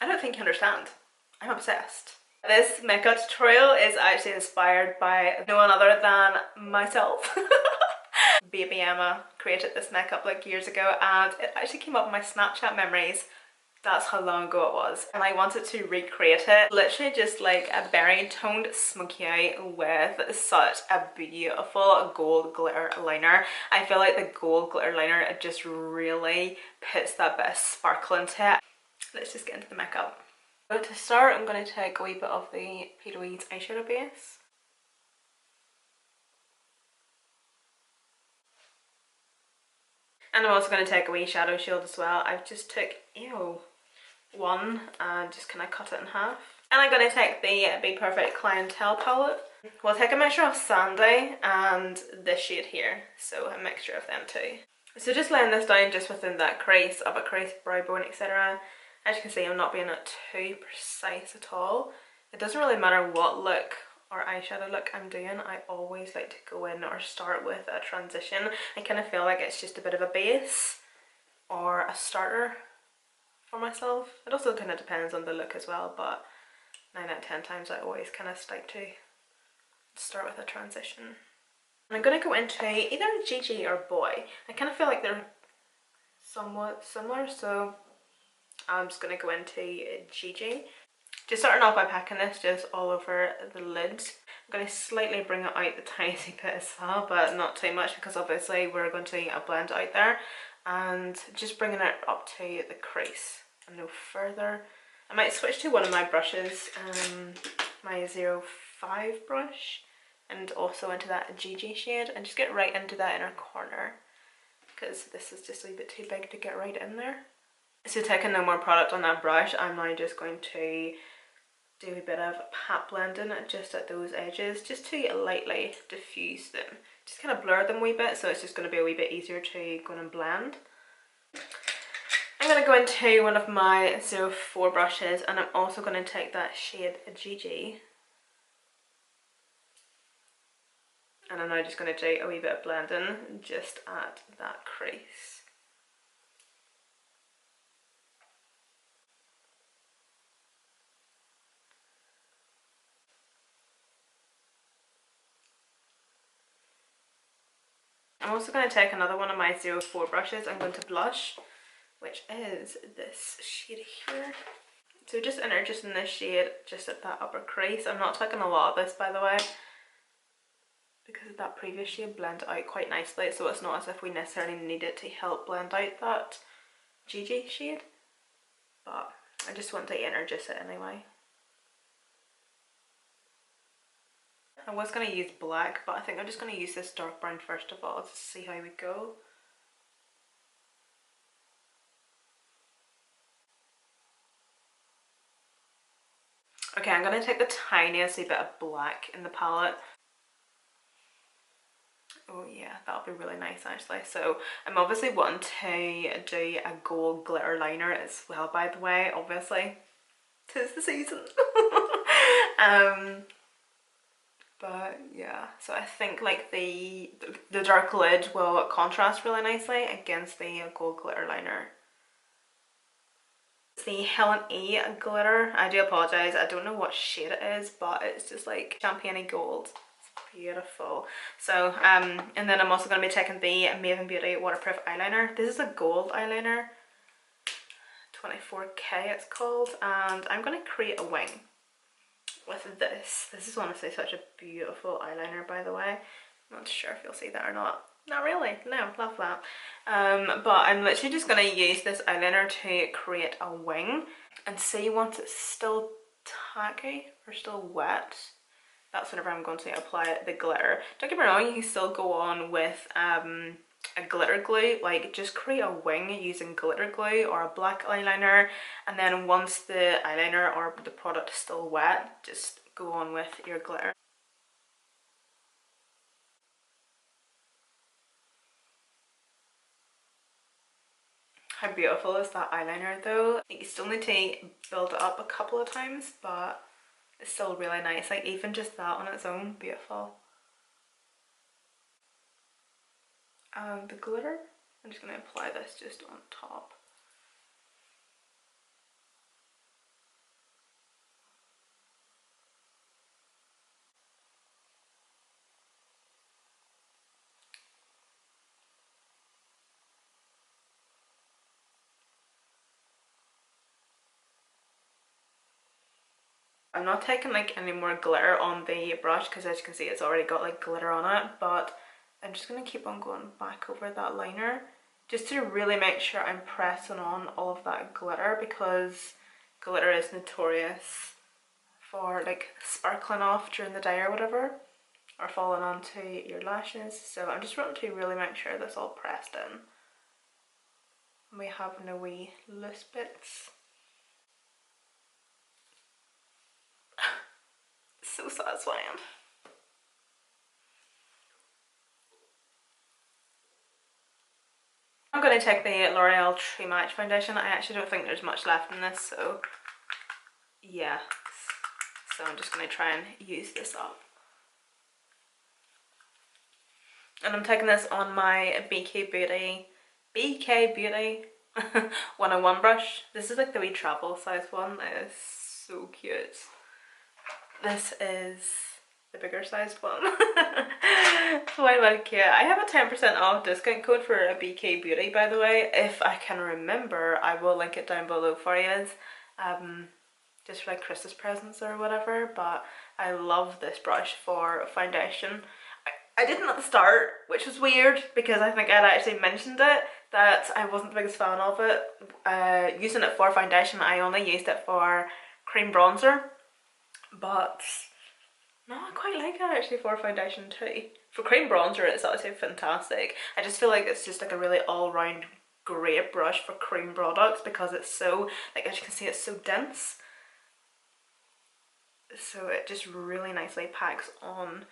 I don't think you understand. I'm obsessed. This makeup tutorial is actually inspired by no one other than myself. Baby Emma created this makeup like years ago, and it actually came up in my Snapchat memories. That's how long ago it was, and I wanted to recreate it. Literally just like a berry toned smoky eye with such a beautiful gold glitter liner. I feel like the gold glitter liner, it just really puts that bit of sparkle into it. Let's just get into the makeup. So to start, I'm going to take a wee bit of the Eloise eyeshadow base. And I'm also going to take a wee shadow shield as well. I've just took, one and just kind of cut it in half. And I'm going to take the Be Perfect Clientele palette. We'll take a mixture of Sandy and this shade here, so a mixture of them too. So just laying this down just within that crease of a crease, brow bone, etc. As you can see, I'm not being too precise at all. It doesn't really matter what look or eyeshadow look I'm doing, I always like to go in or start with a transition. I kind of feel like it's just a bit of a base or a starter for myself. It also kind of depends on the look as well, but 9 out of 10 times I always kind of stick to start with a transition. And I'm going to go into either Gigi or Boy. I kind of feel like they're somewhat similar, so I'm just going to go into Gigi. Just starting off by packing this just all over the lids. I'm going to slightly bring it out the tiny bit as well, but not too much because obviously we're going to blend out there. And just bringing it up to the crease and no further. I might switch to one of my brushes, my 05 brush, and also into that Gigi shade, and just get right into that inner corner because this is just a bit too big to get right in there. So taking no more product on that brush, I'm now just going to do a bit of pat blending just at those edges, just to lightly diffuse them. Just kind of blur them a wee bit, so it's just going to be a wee bit easier to go and blend. I'm going to go into one of my 04 brushes, and I'm also going to take that shade Gigi. And I'm now just going to do a wee bit of blending just at that crease. I'm also going to take another one of my 04 brushes. I'm going to blush, which is this shade here. So just in this shade, just at that upper crease. I'm not taking a lot of this, by the way, because that previous shade blended out quite nicely, so it's not as if we necessarily need it to help blend out that Gigi shade, but I just want to introduce it anyway. I was going to use black, but I think I'm just going to use this dark brown first of all to see how we go. Okay, I'm going to take the tiniest bit of black in the palette. Oh yeah, that'll be really nice actually. So I'm obviously wanting to do a gold glitter liner as well, by the way, obviously. 'Tis the season. But yeah, so I think like the dark lid will contrast really nicely against the gold glitter liner. It's the Helen E glitter. I do apologise, I don't know what shade it is, but it's just like champagne gold. It's beautiful. So and then I'm also going to be taking the Maven Beauty waterproof eyeliner. This is a gold eyeliner, 24K it's called, and I'm going to create a wing with this. This is honestly such a beautiful eyeliner, by the way. I'm not sure if you'll see that or not. Not really, no, love that. But I'm literally just going to use this eyeliner to create a wing, and see once it's still tacky or still wet, that's whenever I'm going to apply the glitter. Don't get me wrong, you can still go on with a glitter glue, like just create a wing using glitter glue or a black eyeliner, and then once the eyeliner or the product is still wet, just go on with your glitter. How beautiful is that eyeliner though? You still need to build it up a couple of times, but it's still really nice. Like even just that on its own, beautiful. And the glitter, I'm just going to apply this just on top. I'm not taking like any more glitter on the brush because as you can see it's already got like glitter on it, but I'm just going to keep on going back over that liner just to really make sure I'm pressing on all of that glitter, because glitter is notorious for like sparkling off during the day or whatever, or falling onto your lashes. So I'm just wanting to really make sure that's all pressed in. We have no wee loose bits. So satisfying. I'm going to take the L'Oreal True Match foundation. I actually don't think there's much left in this, so yeah. So I'm just going to try and use this up. And I'm taking this on my BK Beauty 101 brush. This is like the wee travel size one. It is so cute. This is the bigger sized one. Quite like, yeah. I have a 10% off discount code for a BK Beauty, by the way. If I can remember, I will link it down below for you. Just for like Christmas presents or whatever. But I love this brush for foundation. I didn't at the start, which was weird because I think I'd actually mentioned it, that I wasn't the biggest fan of it. Using it for foundation, I only used it for cream bronzer. But no, I quite like it actually for foundation too. For cream bronzer, it's actually fantastic. I just feel like it's just like a really all-round great brush for cream products because it's so, like as you can see, it's so dense. So it just really nicely packs on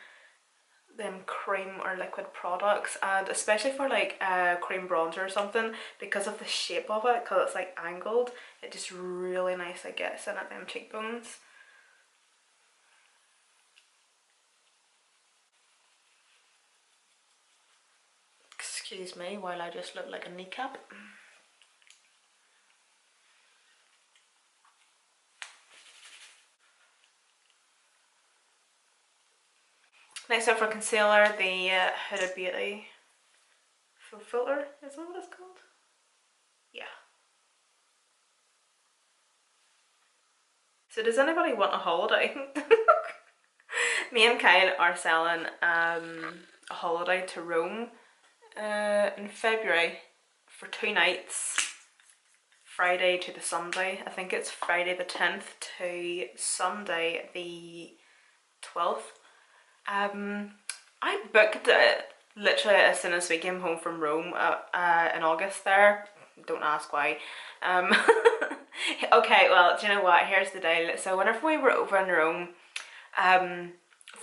them cream or liquid products, and especially for like cream bronzer or something, because of the shape of it, because it's like angled, it just really nicely gets in at them cheekbones. Excuse me while I just look like a kneecap. Next up for concealer, the Huda Beauty Full Filter, is that what it's called? Yeah. So does anybody want a holiday? Me and Kyle are selling a holiday to Rome in February for 2 nights, Friday to the Sunday. I think it's Friday the 10th to Sunday the 12th. I booked it literally as soon as we came home from Rome in August there. Don't ask why. Okay, well, do you know what? Here's the deal. So whenever we were over in Rome,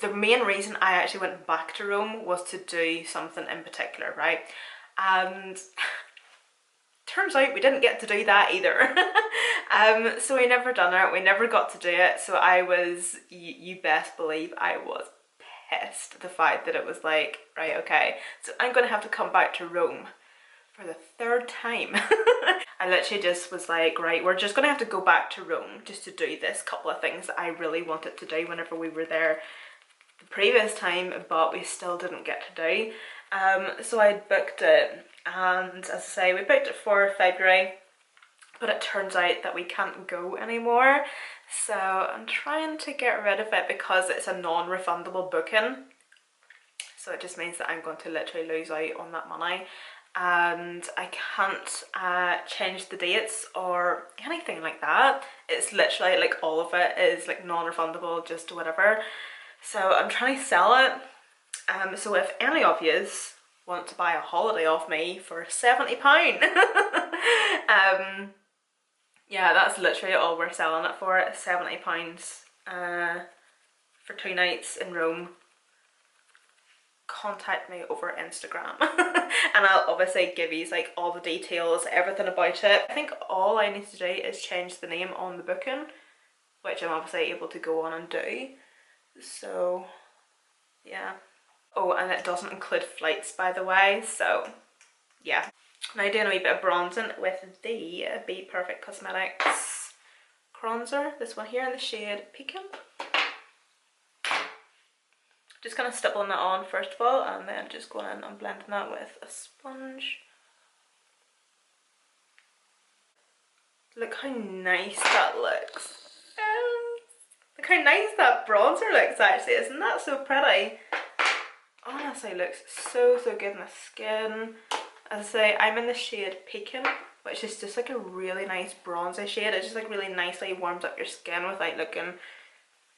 the main reason I actually went back to Rome was to do something in particular, right? And turns out we didn't get to do that either. So we never done it. We never got to do it. So I was, you best believe I was pissed. The fact that it was like, right, okay, so I'm going to have to come back to Rome for the 3rd time. I literally just was like, right, we're just going to have to go back to Rome just to do this couple of things that I really wanted to do whenever we were there the previous time, but we still didn't get to do. So I booked it, and as I say, we booked it for February, but it turns out that we can't go anymore. So I'm trying to get rid of it because it's a non-refundable booking. So it just means that I'm going to literally lose out on that money, and I can't change the dates or anything like that. It's literally like all of it is like non-refundable, just whatever. So I'm trying to sell it. So if any of yous want to buy a holiday off me for £70, yeah, that's literally all we're selling it for. It's £70 for 2 nights in Rome. Contact me over Instagram and I'll obviously give you like all the details, everything about it. I think all I need to do is change the name on the booking, which I'm obviously able to go on and do. So yeah. Oh, and it doesn't include flights, by the way, so yeah. Now doing a wee bit of bronzing with the Be Perfect Cosmetics bronzer, this one here in the shade Pecan. Just kind of stippling that on first of all, and then just going in and blending that with a sponge. Look how nice that looks. Look how nice that bronzer looks actually, isn't that so pretty? Honestly looks so good in the skin. As I say, I'm in the shade Pecan, which is just like a really nice bronzy shade. It just like really nicely warms up your skin without looking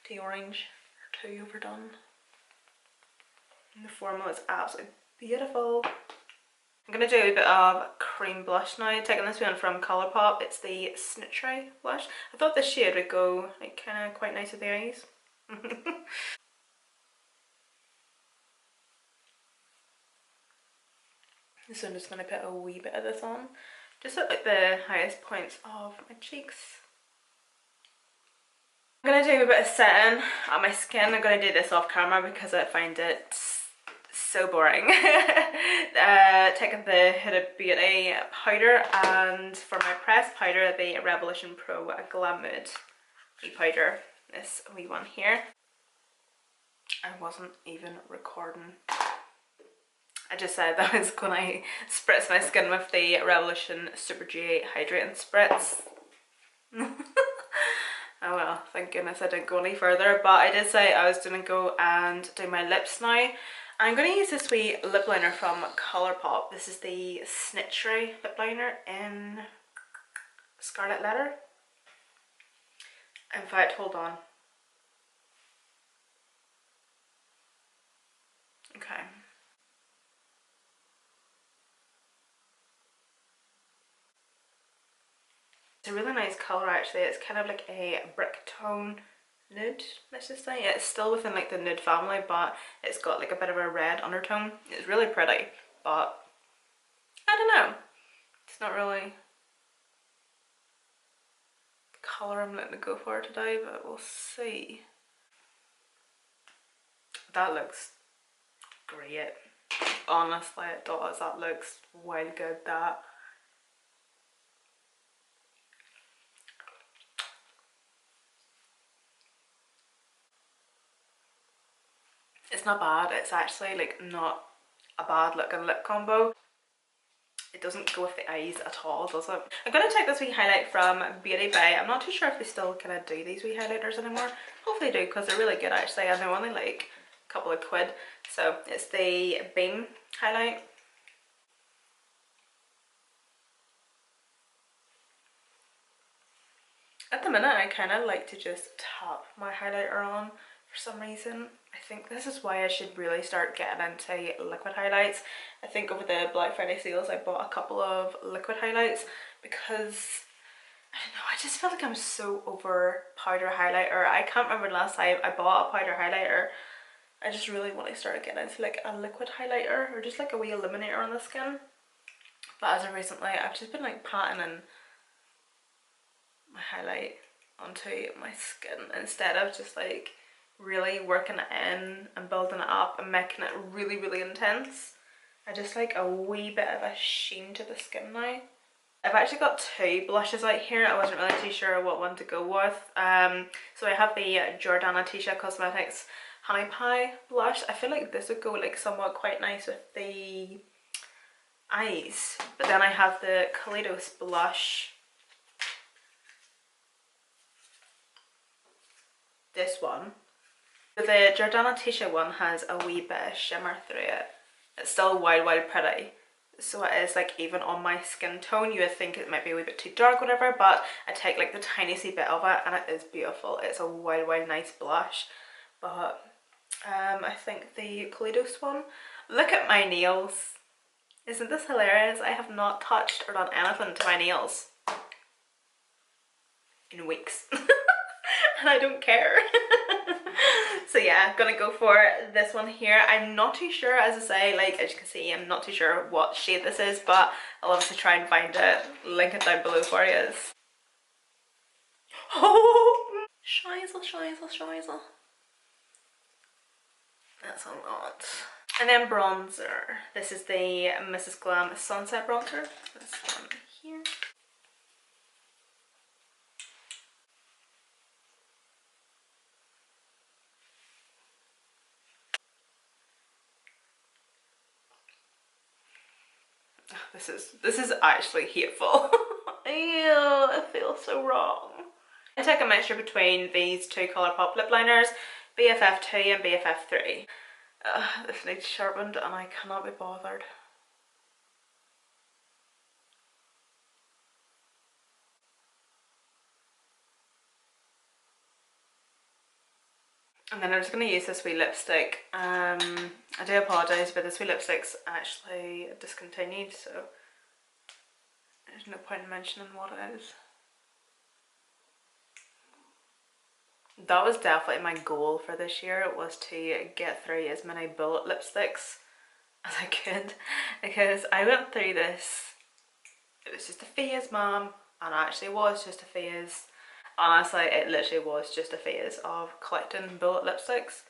too orange or too overdone. And the formula is absolutely beautiful. I'm going to do a bit of cream blush now, taking this one from Colourpop. It's the Snitchery blush. I thought this shade would go like kind of quite nice with the eyes. So I'm just going to put a wee bit of this on, just at like the highest points of my cheeks. I'm going to do a bit of setting on my skin. I'm going to do this off camera because I find it so boring. Taking the Huda Beauty powder, and for my pressed powder, the Revolution Pro Glam Mood powder, this wee one here. I wasn't even recording. I just said that I was going to spritz my skin with the Revolution Super G Hydrating Spritz. Oh well, thank goodness I didn't go any further, but I did say I was going to go and do my lips now. I'm going to use this wee lip liner from Colourpop. This is the Snitchery lip liner in Scarlet Letter. In fact, hold on. Okay. It's a really nice colour actually. It's kind of like a brick tone nude, let's just say. It's still within like the nude family, but it's got like a bit of a red undertone. It's really pretty, but I don't know. It's not really the colour I'm looking to go for today, but we'll see. That looks great. Honestly, it does. That looks well good, that. It's not bad. It's actually like not a bad looking lip combo. It doesn't go with the eyes at all, does it? I'm going to take this wee highlight from Beauty Bay. I'm not too sure if they still kind of do these wee highlighters anymore. Hopefully they do, because they're really good actually, and they're only like a couple of quid. So it's the Beam highlight. At the minute I kind of like to just tap my highlighter on for some reason. I think this is why I should really start getting into liquid highlights. I think over the Black Friday sales I bought a couple of liquid highlights because I don't know, I just feel like I'm so over powder highlighter. I can't remember the last time I bought a powder highlighter. I just really want to start getting into like a liquid highlighter or just like a wee illuminator on the skin. But as of recently I've just been like patting my highlight onto my skin instead of just like really working it in and building it up and making it really intense. I just like a wee bit of a sheen to the skin now. I've actually got two blushes out here. I wasn't really too sure what one to go with. So I have the Jordana Tisha Cosmetics Honey Pie blush. I feel like this would go like somewhat quite nice with the eyes. But then I have the Kaleidos blush. This one. The Jordana Tisha one has a wee bit of shimmer through it. It's still wild pretty. So it is like even on my skin tone. You would think it might be a wee bit too dark, whatever, but I take like the tiniest bit of it and it is beautiful. It's a wild nice blush. But I think the Kaleidos one. Look at my nails. Isn't this hilarious? I have not touched or done anything to my nails in weeks. And I don't care. So yeah, I'm gonna go for this one here. I'm not too sure, as I say, like as you can see, I'm not too sure what shade this is, but I'll obviously try and find it, link it down below for you. Oh! Scheisel. That's a lot. And then bronzer. This is the Mrs. Glam Sunset Bronzer. This one here. This is actually hateful. Ew, it feels so wrong. I to take a mixture between these two Colourpop lip liners, BFF2 and BFF3. This needs sharpened and I cannot be bothered. And then I'm just going to use this wee lipstick. I do apologise, but this wee lipstick's actually discontinued, so there's no point in mentioning what it is. That was definitely my goal for this year, was to get through as many bullet lipsticks as I could, because I went through this, it was just a phase, mom, and it actually was just a phase. Honestly, it literally was just a phase of collecting bullet lipsticks.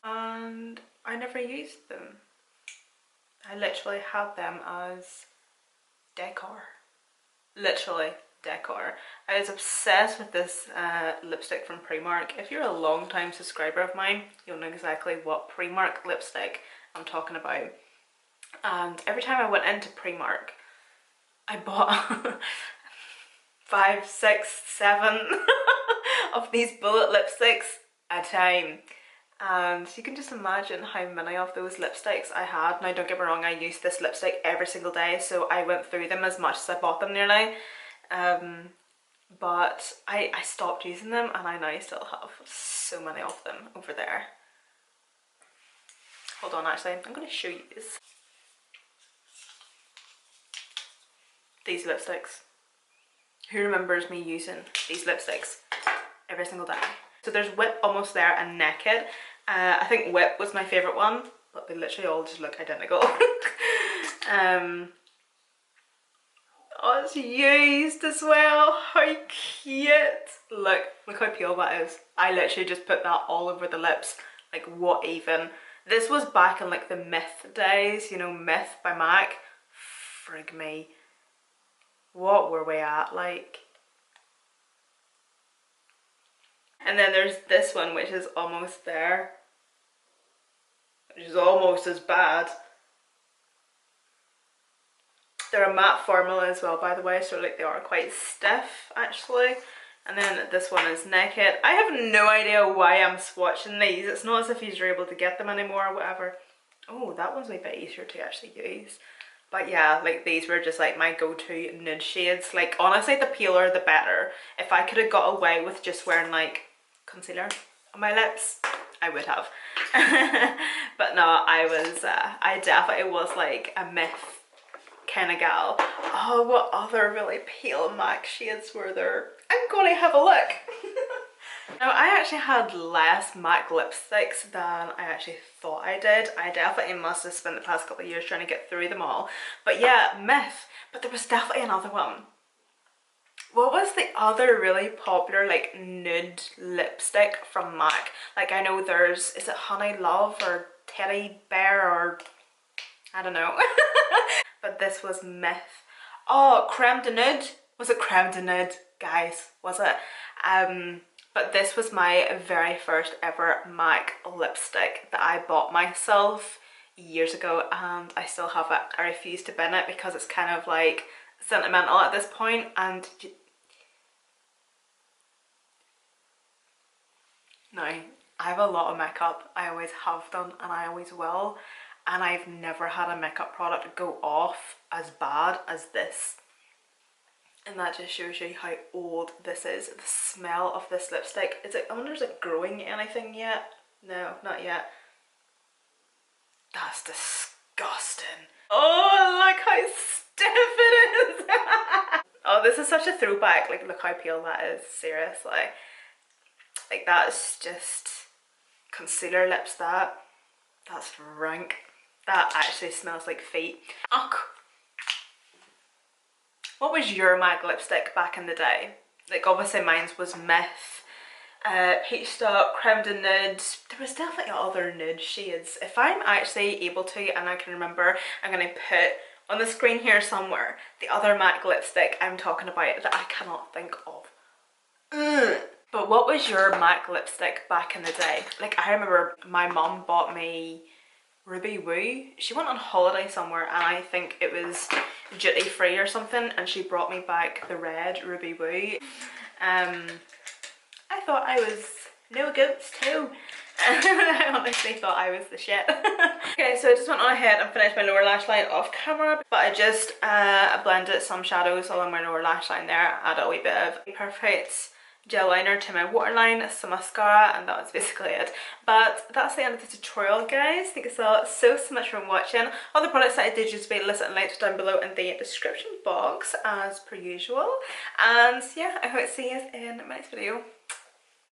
And I never used them. I literally had them as decor. Literally decor. I was obsessed with this lipstick from Primark. If you're a long time subscriber of mine, you'll know exactly what Primark lipstick I'm talking about. And every time I went into Primark, I bought 5, 6, 7 of these bullet lipsticks a time. And you can just imagine how many of those lipsticks I had. Now don't get me wrong, I used this lipstick every single day, so I went through them as much as I bought them nearly. But I stopped using them, and I now still have so many of them over there. Hold on, actually, I'm going to show you this. These lipsticks. Who remembers me using these lipsticks every single day? So there's Whip, Almost There, and Naked. I think Whip was my favourite one, but they literally all just look identical. Oh, it's used as well. How cute. Look how pale that is. I literally just put that all over the lips. Like, what even? This was back in like the Myth days, you know, Myth by MAC. Frig me. What were we at, like? And then there's this one, which is Almost There, which is almost as bad. They're a matte formula as well, by the way, so like they are quite stiff actually. And then this one is Naked. I have no idea why I'm swatching these. It's not as if you're able to get them anymore or whatever. Oh, that one's a bit easier to actually use. But yeah, like these were just like my go-to nude shades. Like honestly, the paler the better. If I could have got away with just wearing like concealer on my lips, I would have. But no, I definitely was like a Myth kind of gal. Oh, what other really pale MAC shades were there? I'm going to have a look. Now, I actually had less MAC lipsticks than I actually thought I did. I definitely must have spent the past couple of years trying to get through them all. But yeah, Myth. But there was definitely another one. What was the other really popular like nude lipstick from MAC? Like I know there's, is it Honey Love or Teddy Bear or I don't know. But this was Myth. Oh, Creme de Nude. Was it Creme de Nude, guys? Was it? But this was my very first ever MAC lipstick that I bought myself years ago, and I still have it. I refuse to bin it because it's kind of like sentimental at this point, and now I have a lot of makeup. I always have done and I always will, and I've never had a makeup product go off as bad as this. And that just shows you how old this is. The smell of this lipstick, is it, I wonder is it growing anything yet? No, not yet. That's disgusting. Oh, look how stiff it is. Oh, this is such a throwback. Like, look how pale that is, seriously. Like, that's just concealer lips, that's rank. That actually smells like feet. Ugh. What was your MAC lipstick back in the day? Like obviously mine was Myth, Peach Stock, Creme de Nude. There was definitely other nude shades. If I'm actually able to and I can remember, I'm going to put on the screen here somewhere the other MAC lipstick I'm talking about that I cannot think of. Ugh. But what was your MAC lipstick back in the day? Like I remember my mum bought me Ruby Woo. She went on holiday somewhere and I think it was duty free or something, and she brought me back the red Ruby Woo. I thought I was no goats too. I honestly thought I was the shit. Okay, so I just went on ahead and finished my lower lash line off camera, but I just blended some shadows along my lower lash line there, added a wee bit of Perfect gel liner to my waterline, some mascara, and that was basically it. But that's the end of the tutorial, guys. Thank you so much for watching. All the products that I did use will be listed and linked down below in the description box as per usual. And yeah, I hope to see you in my next video.